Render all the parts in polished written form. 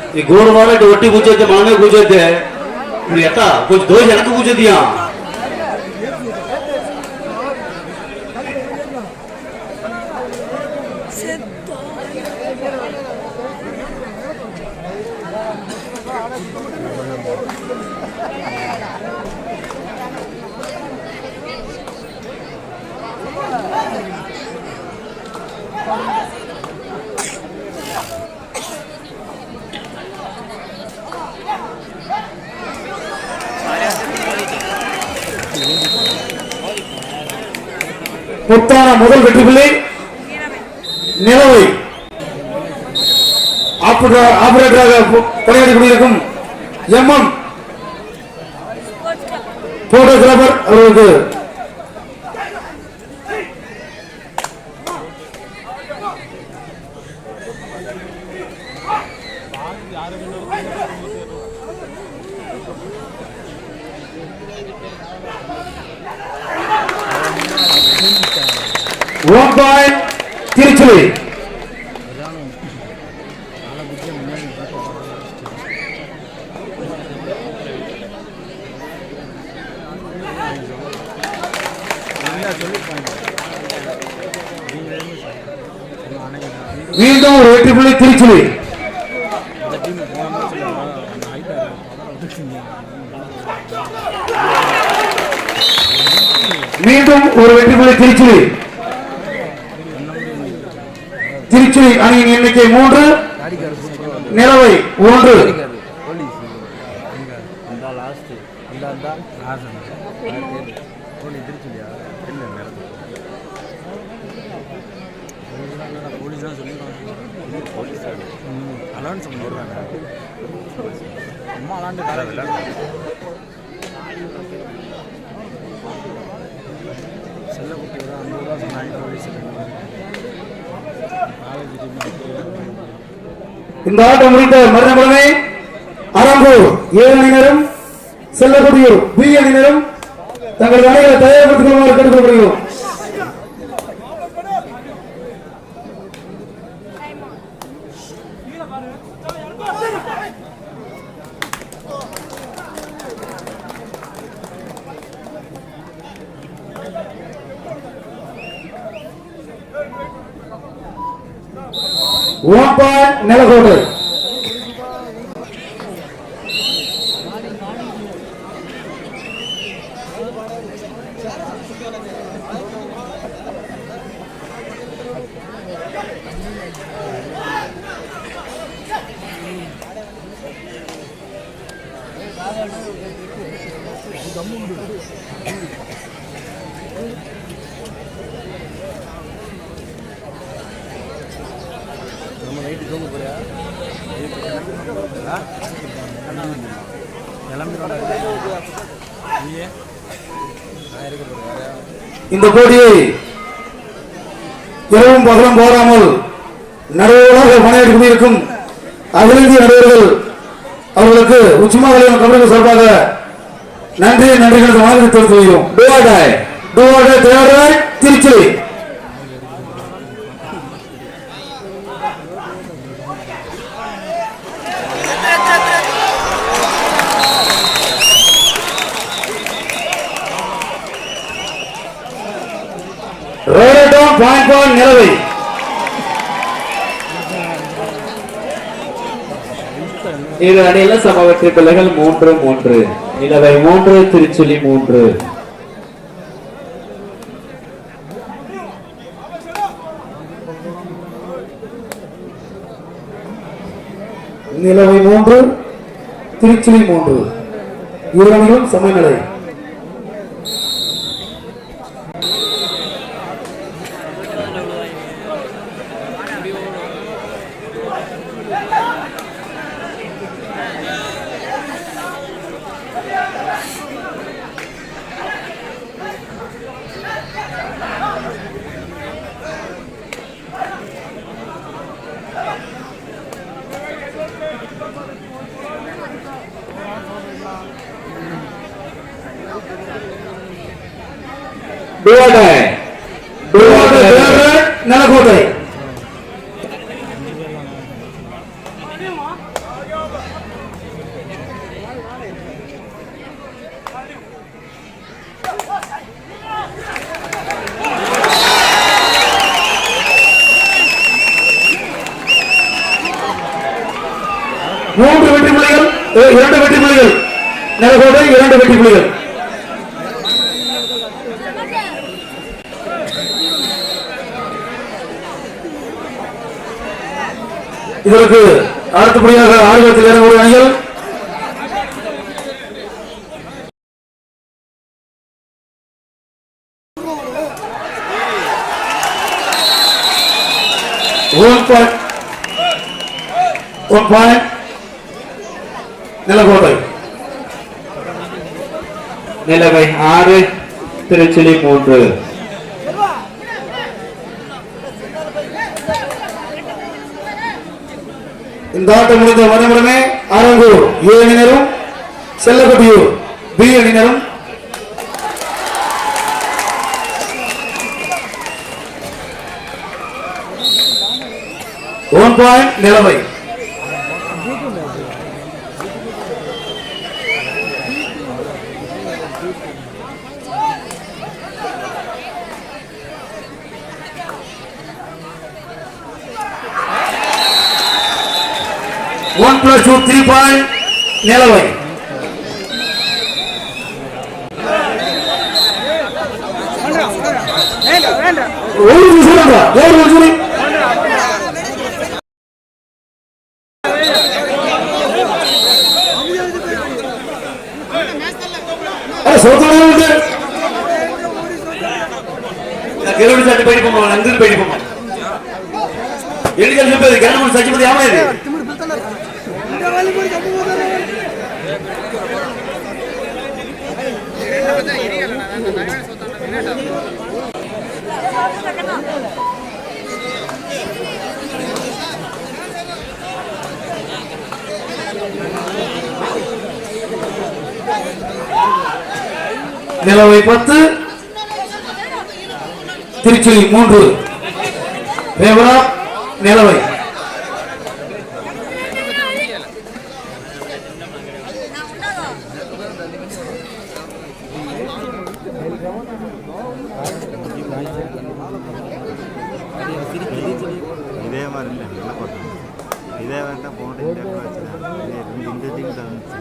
गोड़ वाले रोटी पूछे थे मांगे पूछे थे कुछ दो जन को पूछे दिया முத்தான முதல் வெற்றி புள்ளி நிலவை ஆபரேட்டராக பணியாற்றி கொண்டிருக்கும் எம்எம் போட்டோகிராபர் அவர்களுக்கு One point, Tiruchuli. மீண்டும் ஒரு வெற்றி புள்ளி திருச்சுழி. மீண்டும் ஒரு வெற்றி புள்ளி திருச்சுழி. திருச்சுழி அணியின் எண்ணிக்கை 3, நிலவை 1. இந்த ஆட்டம் முடித்த மறுநாளே அரம்பூர் ஏ அணியினரும் செல்லக்குடியூர் பி அணியினரும் தங்களது அணிகளை தயார்படுத்திக் கொள்ளுமாறு கேட்டுக்கொள்கிறோம். நிலக்கோட்டை இந்த போட்டியை இரவும் பகலும் போராமல் நடுவராக பணியாற்றி கொண்டிருக்கும் அகில இந்திய நடுவர்கள் அவர்களுக்கு உச்சிமாவளியம் கமிட்டி சார்பாக நன்றிகளை வணக்கத்தை தெரிவித்துள்ளோம். திருச்சி நிலவை இரு அணியில சம வெற்றி பிள்ளைகள் 3-3. நிலவை 3, திருச்சுழி 3. நிலவை 3, திருச்சுழி 3. இரு அணிகளும் சமநிலை. நலக்கோட்டை நிலக்கோட்டை 2 வெற்றி புள்ளிகள். இதற்கு அடுத்தபடியாக ஆர்வத்தில் இறங்கக்கூடிய அணிகள் நிலக்கோட்டை நிலவை 6 திருச்சுழி 3. இந்த ஆட்டம் முடிந்த மறுமுடனே ஆரங்கூர் ஏ அணியினரும் செல்லப்பட்டியூர் பி அணியினரும் ஒன் பாயிண்ட் நிலவை. One plus 2 3 point நிலவை. ஒரு நிமிஷம் கிலோமீட்டர் போயிட்டு போவோம் நந்து போயிட்டு போவோம் எண்ணிக்கல் சொல்றது கிளம்பு சச்சிபதி ஆமா இது நிலவை 10 திருச்சுழி 3 பேவரா நிலவை. இதே மாதிரி இல்லை நல்லா போட்டோம் இதே வேண்டாம் போட்டு இந்த டீம் தந்துச்சு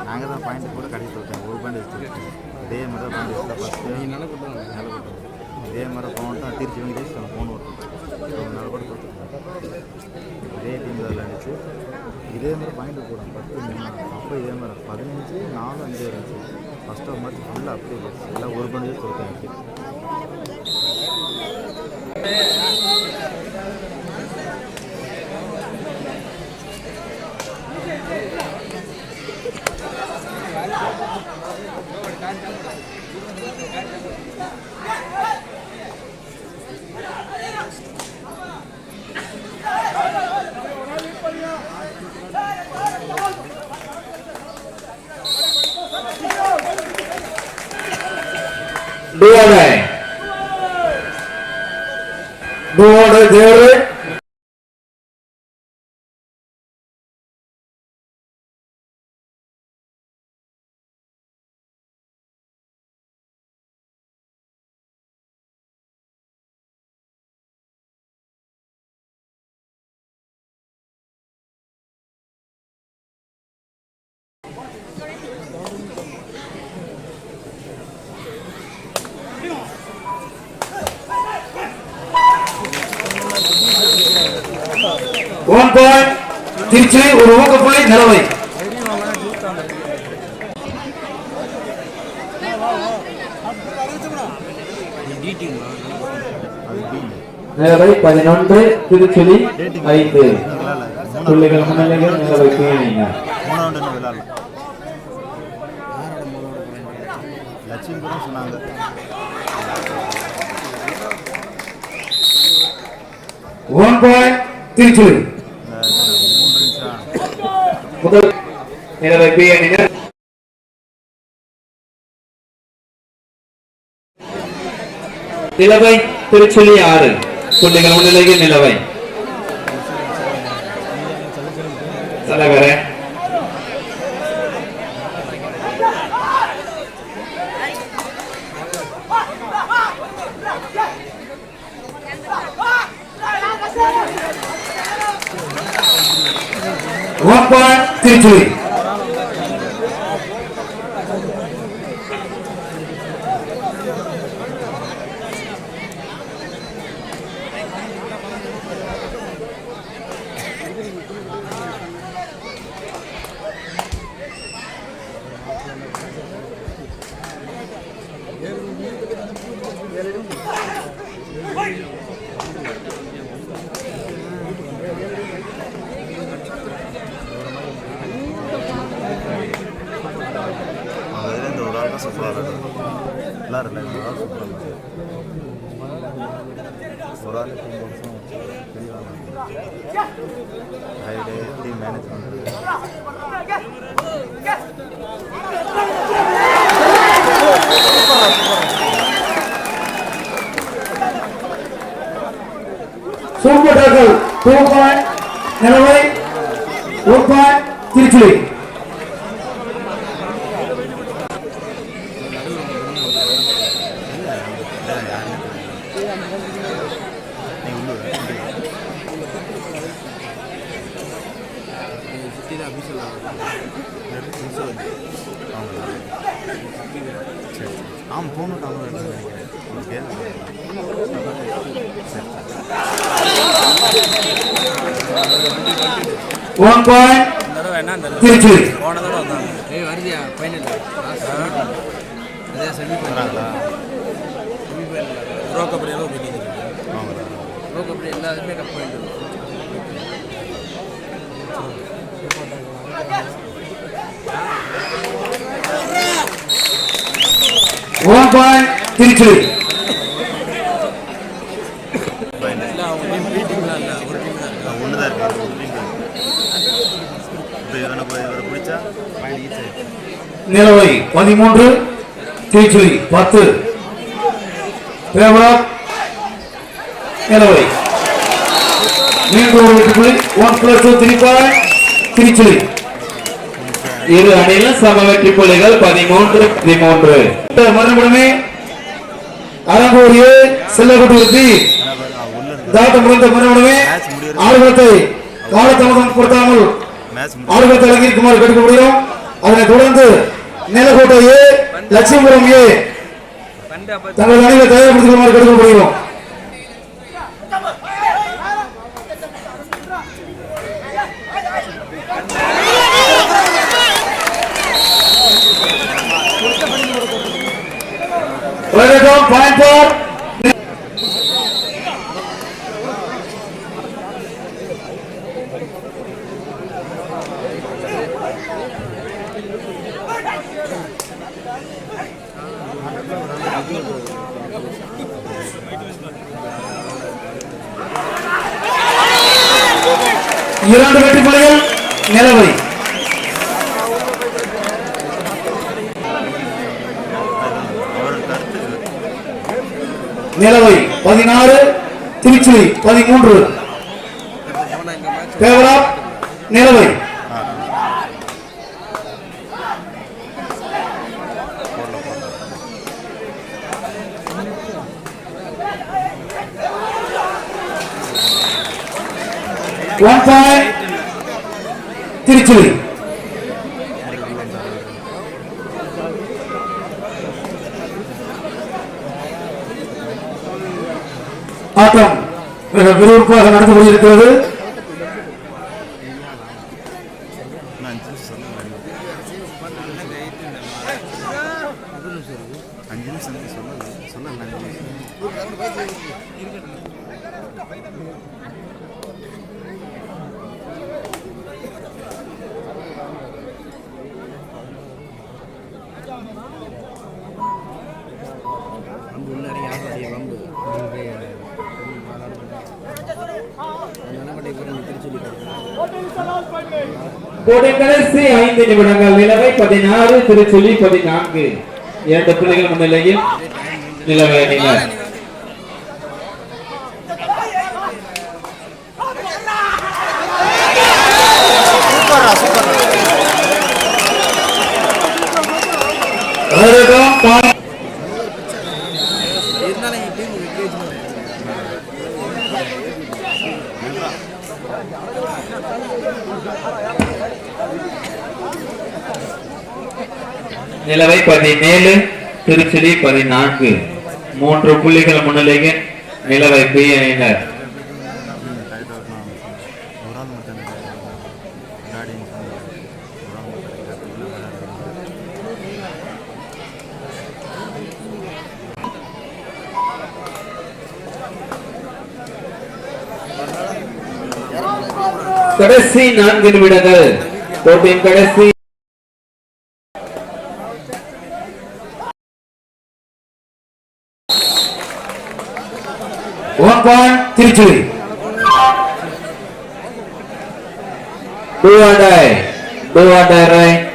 நாங்கள் தான் பாயிண்ட் கூட கடைசி சொல்லிட்டோம் ஒரு பாயிண்ட் வச்சுருக்கோம் இதே மாதிரி தான் பாயிண்ட் வச்சுட்டா ஃபஸ்ட்டு நல்லா போட்டோம் இதே மாதிரி போட்டோம் திருச்சி வாங்கி தேய்ச்சி ஃபோன் ஓட்டுறோம் நல்ல கூட கொடுத்துருக்கோம் இதே டீம் தான் விளையாண்டுச்சு இதே மாதிரி பாயிண்ட் கூட 10 அப்போ இதே மாதிரி 15 4 5 இருந்துச்சு ஃபஸ்ட் ஆஃப் மேட்ச் ஃபுல்லாக அப்படியே போச்சு எல்லாம் ஒரு பாயிண்ட் வச்சு கொடுத்தாங்க. ஒன் பாயிண்ட் திருச்சி ஒரு ஊக்கப்புள்ளி நிலவை. நிலவை 11 திருச்சுழி 5 புள்ளிகள் முன்னிலையில் நிலவை கீழீங்க. லட்சுமி சொன்னாங்க ஒன் பாயிண்ட் திருச்சுழி முதல் நிலவை பி அணியினர் நிலவை திருச்சுழி 6 புள்ளிகள் முன்னிலையில் நிலவை. தலைவர ஒன் பாயிண்ட் திருச்சுழி எல்லாம் சூப்பராக விளையாடுவாங்க. எல்லாரும் இல்லை சூப்பராக ஒரு ஆள் ஹைடே டீம் மேனேஜ் பண்ணுறது. சூப்பர் டாக்கல் 2 பாயிண்ட் நிலவை 1 பாயிண்ட் திருச்சுழி. அவன் போகணும் ஒன் பாயிண்ட் திருச்சுழி. எல்லாருமே cup point. One point Tiruchuli. ஒன்றுதான் இருக்கு. இவரை பிடிச்சா பாயிண்ட் ஈச் ஆயிடுச்சு. நிலவை 13 திருச்சுழி 10. நிலவை மீண்டும் ஒரு வெற்றி. 1+2 3 பாயிண்ட் திருச்சுழி. இரு அணியிலும் சம வெற்றி புள்ளிகள் 13-13. மறுபடியுமே அரங்கூர் ஏ செல்லப்பட்டு தாட்டம் முடிந்த மறுபடியுமே ஆடுகளத்தை காலதாமதம் கொடுத்தாமல் ஆடுகளத்தை இறங்கியிருக்குமாறு கேட்கப்படுகிறோம். அதனைத் தொடர்ந்து நிலக்கோட்டை ஏ லட்சுமிபுரம் ஏ தங்கள் அணிகளை தயார்படுத்திக் கொள்ளுமாறு கேட்கப்படுகிறோம். Point for இரண்டு வெற்றி புள்ளிகள் நிலவை. நிலவை 16 திருச்சுழி 13. பேவரா நிலவை. One point Tiruchuli. ஆட்டம் மிக விறுவிறுப்பாக நடந்து கொண்டிருக்கிறது. கடைசி 5 நிமிடங்கள். நிலவை 16 திருச்சுழி 14. 2 புள்ளிகள் முன்னிலையில் நிலவை அணியினர். நிலவை 17 திருச்சுழி 14. 3 புள்ளிகள் முன்னிலையில் நிலவை பி அணியினர். கடைசி 4 நிமிடங்கள். போட்டியின் கடைசி 1 point Tiruchuli. Do or die. Do or die, right?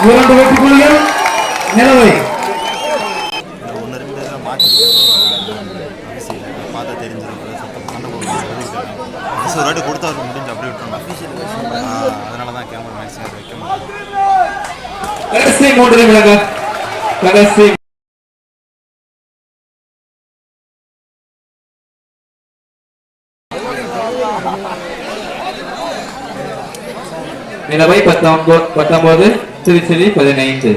இரண்டு வெற்றி புள்ளிகள் நிலவை. ஒன்று ரெண்டு தான் மாற்றி பார்த்தா தெரிஞ்சிடும். சண்டை போடுவோம் ஒரு வாட்டி கொடுத்தா அவருக்கு முடிஞ்சு அப்படியே விட்டுருவோம். அதனால தான் கேமரா மேக்ஸிமம் வைக்க முடியும். கடைசி 3 நிமிடங்கள். கடைசி நிலவை 19 திருச்சுழி 15.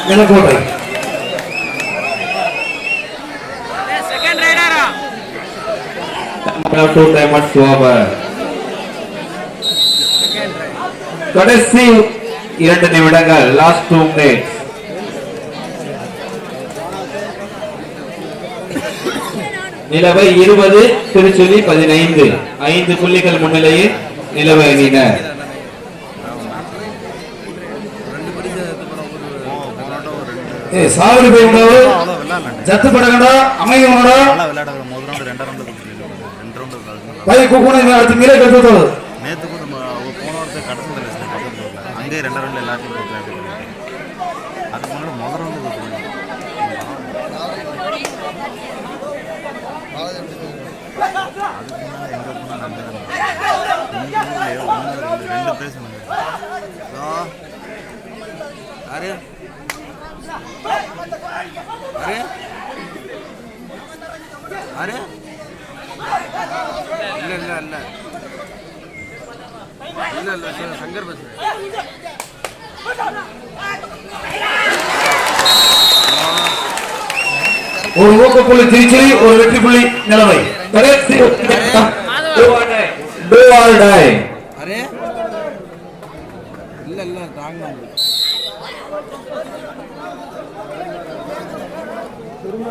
நிலக்கோட்டை. கடைசி 2 நிமிடங்கள். Last 2 minutes. நிலவை 20 திருச்சுழி 15. 5 புள்ளிகள் முன்னிலையில் நிலவை அணியினர். சாவடி போய் உண்டாவு ஜத்து படகண்டா அமைதி உண்டா விளையாட முதல் ரவுண்டு 2 ரவுண்டு 2 ரவுண்டு பை குக்குன அடுத்து மீரே கட்டுதோ நேத்துக்கு நம்ம போன வாரத்தை கடந்து பக்கத்துல அங்கே 2 ரவுண்டு எல்லாத்தையும் போட்டு அதுக்கு முன்னாடி முதல் ரவுண்டு ரெண்டு பேர் अरे अरे अरे இல்ல இல்ல இல்ல இல்ல இல்ல சங்கர் பஸ் ஒரு ஊக்க புள்ளி திருச்சுழி ஒரு வெற்றி புள்ளி நிலவை. கடைசி Do or die. अरे இல்ல இல்ல தாங்க திரும்ப